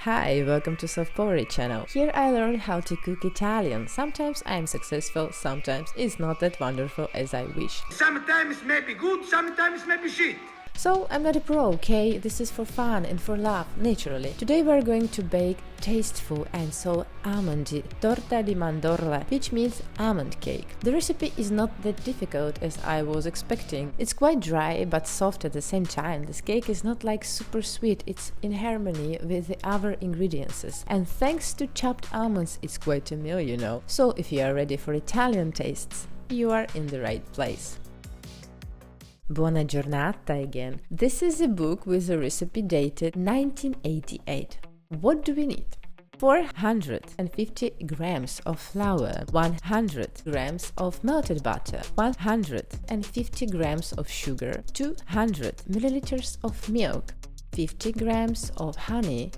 Hi, welcome to SOUTHPOLARY channel. Here I learn how to cook Italian. Sometimes I'm successful, sometimes it's not that wonderful as I wish. Sometimes maybe good, sometimes maybe shit. So I'm not a pro, okay? This is for fun and for love, naturally. Today we're going to bake tasteful and so almondy torta di mandorle, which means almond cake. The recipe is not that difficult as I was expecting. It's quite dry but soft at the same time. This cake is not like super sweet, it's in harmony with the other ingredients. And thanks to chopped almonds, it's quite a meal, you know. So if you are ready for Italian tastes, you are in the right place. Buona giornata again. This is a book with a recipe dated 1988. What do we need? 450 grams of flour, 100 grams of melted butter, 150 grams of sugar, 200 milliliters of milk, 50 grams of honey,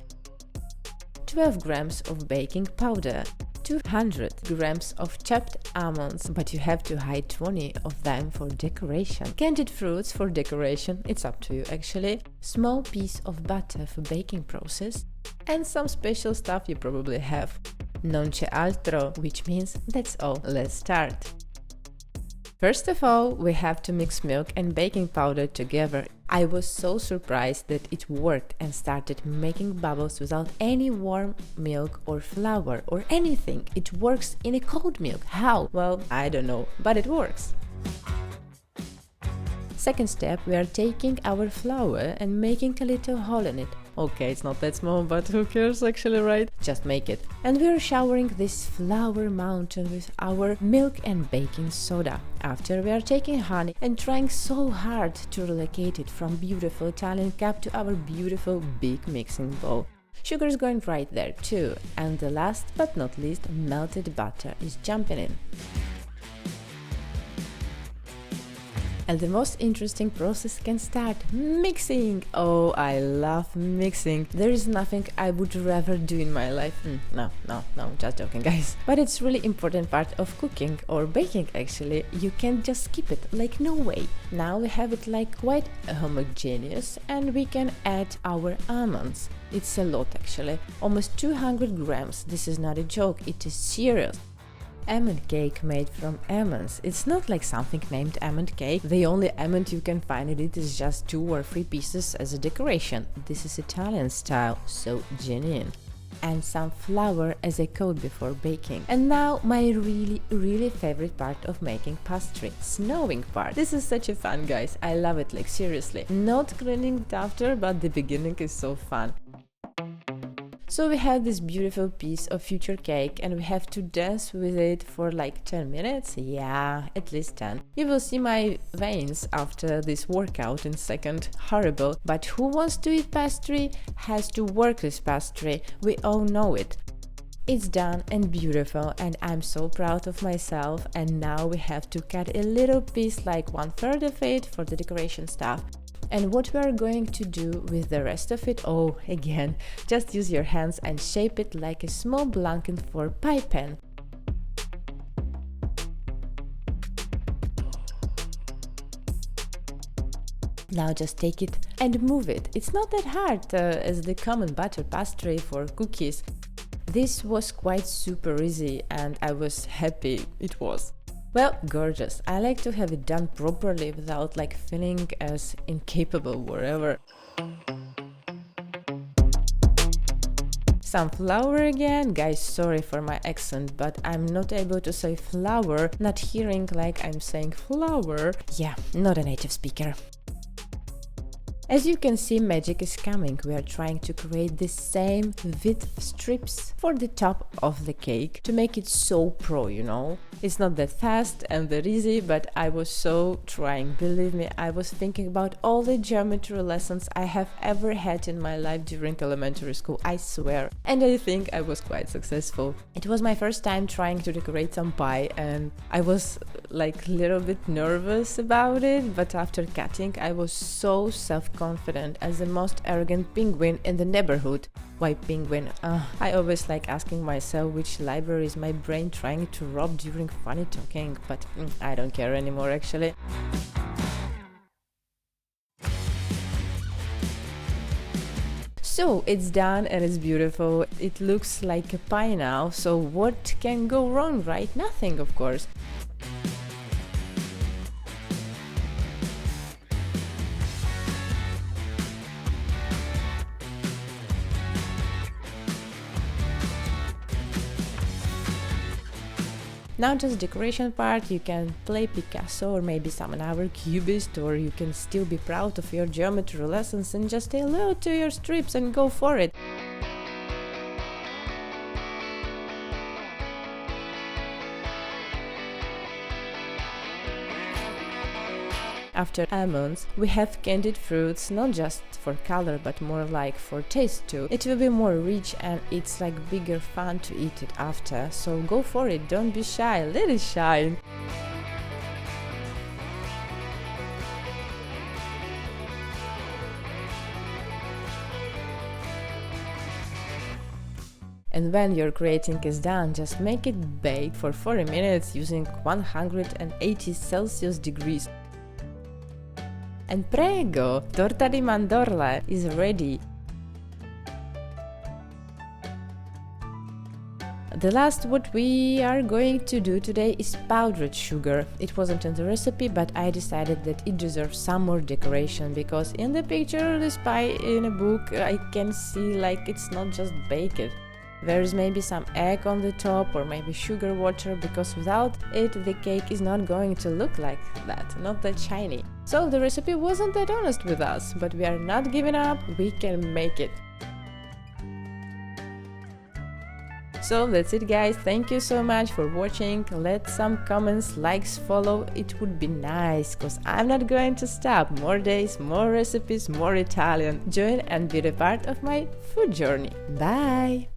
12 grams of baking powder, 200 grams of chopped almonds, but you have to hide 20 of them for decoration. Candied fruits for decoration, it's up to you actually. Small piece of butter for baking process. And some special stuff you probably have. Non c'è altro, which means that's all. Let's start. First of all, we have to mix milk and baking powder together. I was so surprised that it worked and started making bubbles without any warm milk or flour or anything. It works in a cold milk. How? Well, I don't know, but it works. Second step, we are taking our flour and making a little hole in it. Okay, it's not that small, but who cares actually, right? Just make it. And we are showering this flour mountain with our milk and baking soda. After we are taking honey and trying so hard to relocate it from beautiful Italian cup to our beautiful big mixing bowl. Sugar is going right there too. And the last but not least, melted butter is jumping in. And the most interesting process can start, mixing. Oh, I love mixing. There is nothing I would rather do in my life. No, just joking, guys. But it's really important part of cooking or baking actually. You can't just skip it, like no way. Now we have it like quite homogeneous and we can add our almonds. It's a lot actually, almost 200 grams. This is not a joke, it is serious. Almond cake made from almonds. It's not like something named almond cake. The only almond you can find in it is just 2 or 3 pieces as a decoration. This is Italian style, so genuine. And some flour as a coat before baking. And now my really favorite part of making pastry, snowing part. This is such a fun, guys. I love it, like seriously. Not cleaning it after, but the beginning is so fun. So we have this beautiful piece of future cake and we have to dance with it for like 10 minutes, yeah, at least 10. You will see my veins after this workout in second, horrible, but who wants to eat pastry has to work with pastry, we all know it. It's done and beautiful and I'm so proud of myself, and now we have to cut a little piece like 1/3 of it for the decoration stuff. And what we are going to do with the rest of it, oh, again, just use your hands and shape it like a small blanket for pie pan. Now just take it and move it. It's not that hard as the common butter pastry for cookies. This was quite super easy and I was happy it was. Well, gorgeous. I like to have it done properly without like feeling as incapable wherever. Some flour again. Guys, sorry for my accent, but I'm not able to say flour, not hearing like I'm saying flour. Yeah, not a native speaker. As you can see, magic is coming. We are trying to create the same width strips for the top of the cake to make it so pro, you know. It's not that fast and that easy, but I was so trying. Believe me, I was thinking about all the geometry lessons I have ever had in my life during elementary school, I swear. And I think I was quite successful. It was my first time trying to decorate some pie and I was like a little bit nervous about it, but after cutting I was so self-confident as the most arrogant penguin in the neighborhood. Why penguin? I always like asking myself which library is my brain trying to rob during funny talking, but I don't care anymore actually. So it's done and it's beautiful. It looks like a pie now, so what can go wrong, right? Nothing, of course. Now just decoration part, you can play Picasso or maybe some another cubist, or you can still be proud of your geometry lessons and just say hello to your strips and go for it. After almonds, we have candied fruits, not just for color but more like for taste too. It will be more rich and it's like bigger fun to eat it after, so go for it, don't be shy, let it shine! And when your grating is done, just make it bake for 40 minutes using 180 Celsius degrees. And prego! Torta di mandorle is ready! The last what we are going to do today is powdered sugar. It wasn't in the recipe, but I decided that it deserves some more decoration, because in the picture, this pie in a book, I can see like it's not just baked. There is maybe some egg on the top or maybe sugar water, because without it the cake is not going to look like that, not that shiny. So the recipe wasn't that honest with us, but we are not giving up, we can make it. So that's it guys, thank you so much for watching, let some comments, likes follow, it would be nice, cause I'm not going to stop, more days, more recipes, more Italian. Join and be a part of my food journey. Bye!